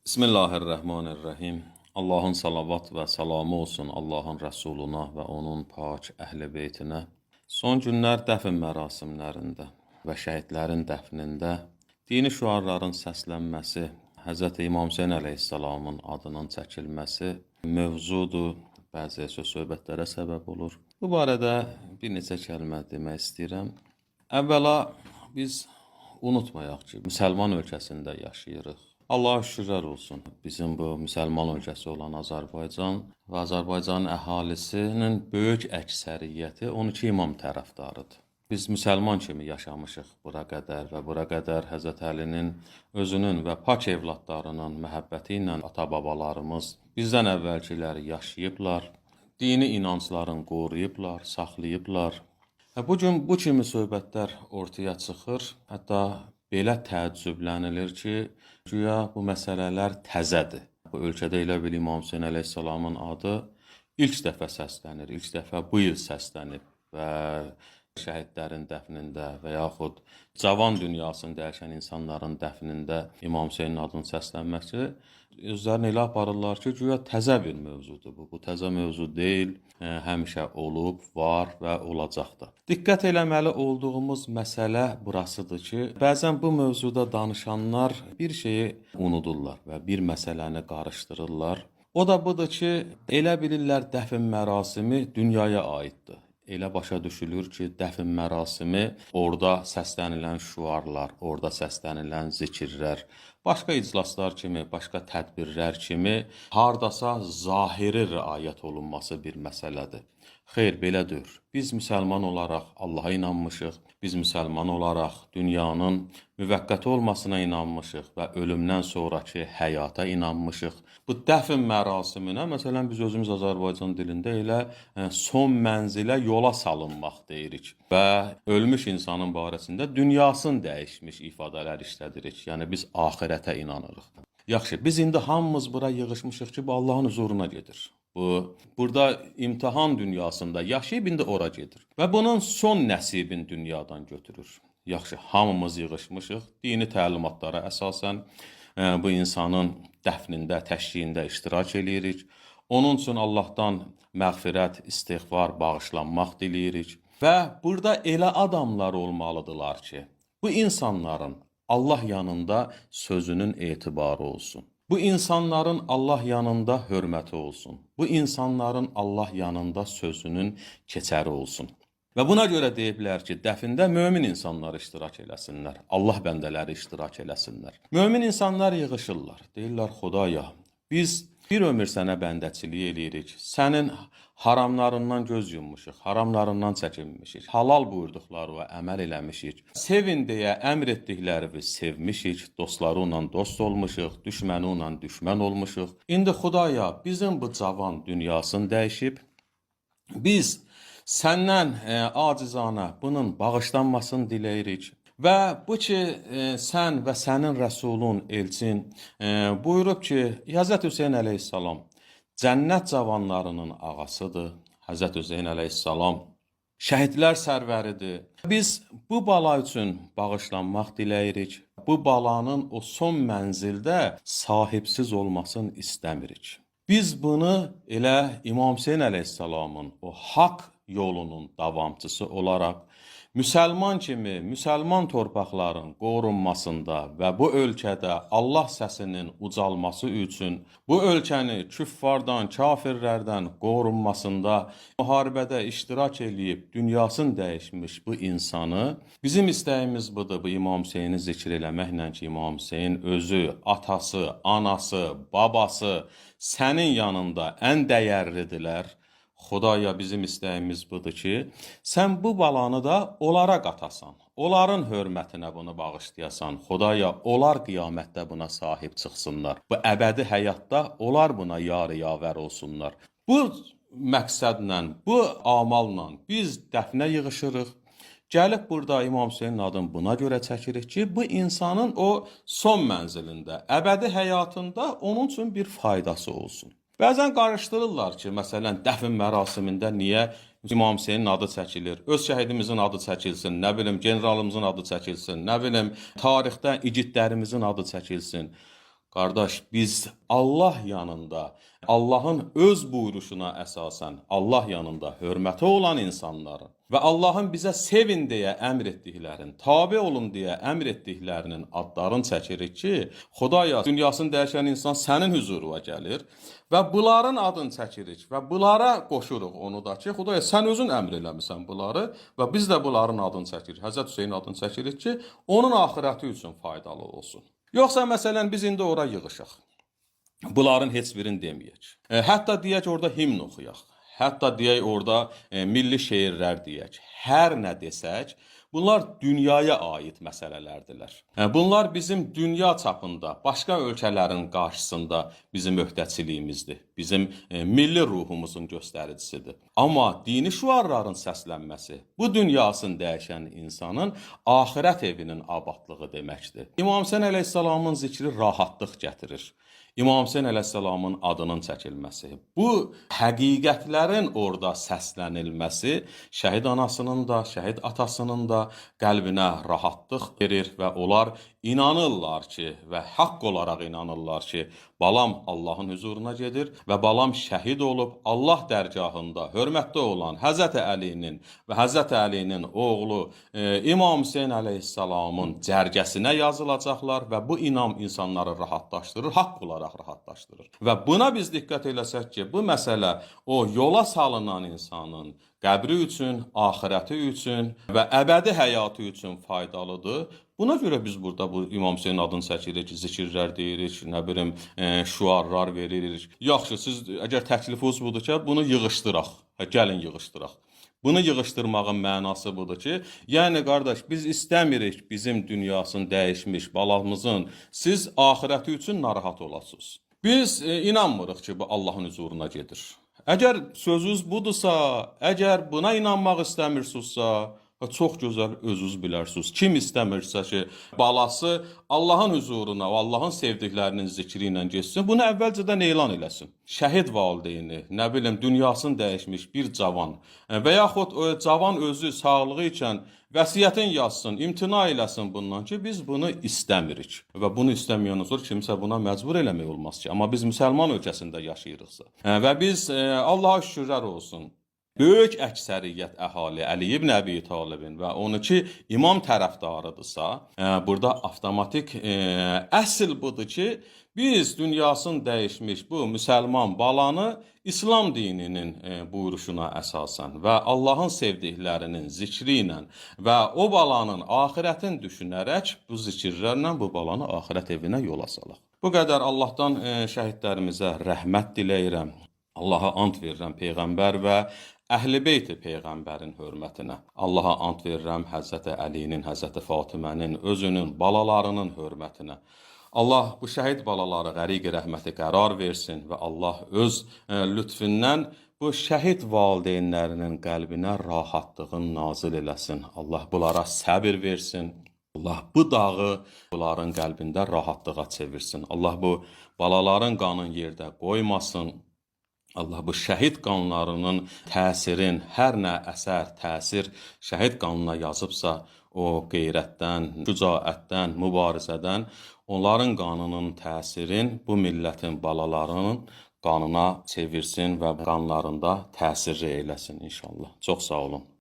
Bismillahirrahmanirrahim. Allahın salavat və salamı olsun Allahın rəsuluna və onun pak əhl-i beytinə. Son günlər dəfn mərasimlərində və şəhidlərin dəfnində dini şüarların səslənməsi, Hz. İmam Hüseyn əleyhissalamın adının çəkilməsi mövzudur, bəzi söz-söhbətlərə səbəb olur. Bu barədə bir neçə kəlmə demək istəyirəm. Əvvəla biz unutmayaq ki, müsəlman ölkəsində yaşayırıq. Allaha şükürlər olsun. Bizim bu müsəlman ölkəsi olan Azərbaycan və Azərbaycanın əhalisinin böyük əksəriyyəti 12 imam tərəfdarıdır. Biz müsəlman kimi yaşamışıq bura qədər və bura qədər Həzrət Əlinin özünün və pak evladlarının məhəbbəti ilə ata-babalarımız bizdən əvvəlkiləri yaşayıblar, dini inanclarını qoruyublar, saxlayıblar. Bugün bu kimi söhbətlər ortaya çıxır, hətta belə təəccüblənilir ki, güya bu məsələlər təzədir. Bu ölkədə elə bil İmam Hüseyn əleyhissalamın adı ilk dəfə səslənir, ilk dəfə bu il səslənib və şəhidlərin dəfnində və yaxud cavan dünyasını dəyişən insanların dəfnində İmam Hüseynin adının səslənməsi özlərini elə aparırlar ki, güya təzə bir mövzudur bu. Bu təzə mövzu deyil, həmişə olub, var və olacaqdır. Diqqət eləməli olduğumuz məsələ burasıdır ki, bəzən bu mövzuda danışanlar bir şeyi unudurlar və bir məsələni qarışdırırlar. O da budur ki, elə bilirlər dəfn mərasimi dünyaya aiddir. Elə başa düşülür ki, dəfn mərasimi orada səslənilən şüarlar, orada səslənilən zikirlər, başqa iclaslar kimi, başqa tədbirlər kimi hardasa zahiri riayət olunması bir məsələdir. Xeyr, belə deyil. Biz müsəlman olaraq Allaha inanmışıq, biz müsəlman olaraq dünyanın müvəqqəti olmasına inanmışıq və ölümdən sonraki həyata inanmışıq. Bu dəfn mərasiminə, məsələn, biz özümüz Azərbaycan dilində elə son mənzilə yola salınmaq deyirik və ölmüş insanın barəsində dünyasını dəyişmiş ifadələr işlədirik. Yəni, biz axirətə inanırıq. Yaxşı, biz indi hamımız bura yığışmışıq ki, bu Allahın huzuruna gedir. Burada imtihan dünyasında yaşayıb indi ora gedir. Və bunun son nəsibin dünyadan götürür. Yaxşı, hamımız yığışmışıq. Dini təlimatlara əsasən bu insanın dəfnində, təşyiyində iştirak edirik. Onun üçün Allahdan məğfirət, istiğfar, bağışlanmaq diləyirik. Və burada elə adamlar olmalıdırlar ki, bu insanların Allah yanında sözünün etibarı olsun. Bu insanların Allah yanında hörməti olsun. Bu insanların Allah yanında sözünün keçəri olsun. Və buna görə deyiblər ki, dəfində mömin insanlar iştirak eləsinlər, Allah bəndələri iştirak eləsinlər. Mömin insanlar yığışırlar, deyirlər, Xudaya, biz bir ömür sənə bəndəçilik eləyirik, sənin haramlarından göz yummuşuq, haramlarından çəkinmişik, halal buyurduqları və əməl eləmişik. Sevin deyə əmr etdikləri sevmişik, dostları ilə dost olmuşuq, düşməni ilə düşmən olmuşuq. İndi Xudaya, bizim bu cavan dünyasını dəyişib, biz səndən acizanə bunun bağışlanmasını diləyirik. Və bu ki, sən və sənin rəsulun, elçin buyurub ki, Hz. Hüseyn əleyhissalam cənnət cavanlarının ağasıdır. Hz. Hüseyn əleyhissalam şəhidlər sərvəridir. Biz bu bala üçün bağışlanmaq diləyirik. Bu balanın o son mənzildə sahibsiz olmasını istəmirik. Biz bunu elə İmam Hüseyn əleyhissalamın o haqq yolunun davamçısı olaraq müsəlman kimi, müsəlman torpaqların qorunmasında və bu ölkədə Allah səsinin ucalması üçün, bu ölkəni küffardan, kafirlərdən qorunmasında müharibədə iştirak edib dünyasını dəyişmiş bu insanı, bizim istəyimiz budur, bu İmam Hüseyni zikr eləməklə ki, İmam Hüseyin özü, atası, anası, babası sənin yanında ən dəyərlidirlər. Xudaya, bizim istəyimiz budur ki, sən bu balanı da onlara qatasan, onların hörmətinə bunu bağışlayasan. Xudaya, onlar qiyamətdə buna sahib çıxsınlar. Bu əbədi həyatda onlar buna yar-yavər olsunlar. Bu məqsədlə, bu amalla biz dəfnə yığışırıq. Gəlib burada İmam Hüseynin adını buna görə çəkirik ki, bu insanın o son mənzilində, əbədi həyatında onun üçün bir faydası olsun. Bəzən qarışdırırlar ki, məsələn, dəfn mərasimində niyə İmam Hüseynin adı çəkilir, öz şəhidimizin adı çəkilsin, nə bilim, generalımızın adı çəkilsin, nə bilim, tarixdə igidlərimizin adı çəkilsin. Qardaş, biz Allah yanında, Allahın öz buyuruşuna əsasən Allah yanında hörməti olan insanların və Allahın bizə sevin deyə əmr etdiklərinin, tabe olun deyə əmr etdiklərinin adlarını çəkirik ki, Xudaya, dünyasını dəyişən insan sənin huzuruna gəlir və bunların adını çəkirik və bunlara qoşuruq onu da ki, Xudaya, sən özün əmr eləmisən bunları və biz də bunların adını çəkirik. Həzrət Hüseyin adını çəkirik ki, onun axirəti üçün faydalı olsun. Yoxsa məsələn biz indi ora yığışaq. Bunların heç birini deməyək. Hətta deyək orada himn oxuyaq. Hətta deyək orada milli şeirlər deyək. Hər nə desək, bunlar dünyaya aid məsələlərdirlər. Bunlar bizim dünya çapında, başqa ölkələrin qarşısında bizim öhdəçiliyimizdir. Bizim milli ruhumuzun göstəricisidir. Amma dini şüarların səslənməsi bu dünyasını dəyişən insanın axirət evinin abadlığı deməkdir. İmam Hüseyn əleyhissalamın zikri rahatlıq gətirir. İmam Hüseyn əleyhissalamın adının çəkilməsi, bu həqiqətlərin orada səslənilməsi şəhid anasının da, şəhid atasının da qəlbinə rahatlıq verir və onlar inanırlar ki və haqq olaraq inanırlar ki, balam Allahın huzuruna gedir və balam şəhid olub Allah dərgahında hörmətli olan Həzrəti Əlinin və Həzrəti Əlinin oğlu İmam Hüseyn əleyhissalamın cərgəsinə yazılacaqlar və bu inam insanları rahatlaşdırır, haqq olaraq rahatlaşdırır. Və buna biz diqqət eləsək ki, bu məsələ o yola salınan insanın qəbri üçün, axirəti üçün və əbədi həyatı üçün faydalıdır. Buna görə biz burada bu İmam Hüseyin adını çəkirik, zikirlər deyirik, nə bilim, şüarlar veririk. Yaxşı, siz əgər təklifiniz budur ki, bunu yığışdıraq, gəlin yığışdıraq. Bunu yığışdırmağın mənası budur ki, yəni qardaş, biz istəmirik bizim dünyasını dəyişmiş balamızın siz axirəti üçün narahat olasınız. Biz inanmırıq ki, bu Allahın huzuruna gedir. Əgər sözünüz budursa, əgər buna inanmaq istəmirsinizsə, çox gözəl özünüz bilərsiniz. Kim istəmirsə ki, balası Allahın huzuruna, Allahın sevdiklərinin zikri ilə getsin, bunu əvvəlcədən elan eləsin. Şəhid valideyni, nə bilim, dünyasını dəyişmiş bir cavan və yaxud o cavan özü sağlığı ikən vəsiyyətin yazsın, imtina eləsin bundan ki, biz bunu istəmirik. Və bunu istəməyəndən sonra kimsə buna məcbur eləmək olmaz ki. Amma biz müsəlman ölkəsində yaşayırıqsa və biz Allaha şükürlər olsun, böyük əksəriyyət əhali Əli ibn Əbi Talibin və 12 imam tərəfdarıdırsa, burada avtomatik əsl budur ki, biz dünyasını dəyişmiş bu müsəlman balanı İslam dininin buyuruşuna əsasən və Allahın sevdiklərinin zikri ilə və o balanın axirətini düşünərək bu zikirlərlə bu balanı axirət evinə yola salaq. Bu qədər Allahdan şəhidlərimizə rəhmət diləyirəm. Allaha ant verirəm Peyğəmbər və Əhl-i Beyt-i Peyğəmbərin hörmətinə. Allaha ant verirəm Həzrəti Əlinin, Həzrəti Fatimənin, özünün, balalarının hörmətinə. Allah bu şəhid balaları qəriq rəhməti qərar versin və Allah öz lütfündən bu şəhid valideynlərinin qəlbinə rahatlığın nazil eləsin. Allah bunlara səbir versin. Allah bu dağı bunların qəlbində rahatlığa çevirsin. Allah bu balaların qanın yerdə qoymasın. Allah bu şəhid qanlarının təsirin, hər nə əsər, təsir şəhid qanına yazıbsa, o qeyrətdən, şücaətdən, mübarizədən, onların qanının təsirin bu millətin balalarının qanına çevirsin və qanlarında təsirli eyləsin inşallah. Çox sağ olun.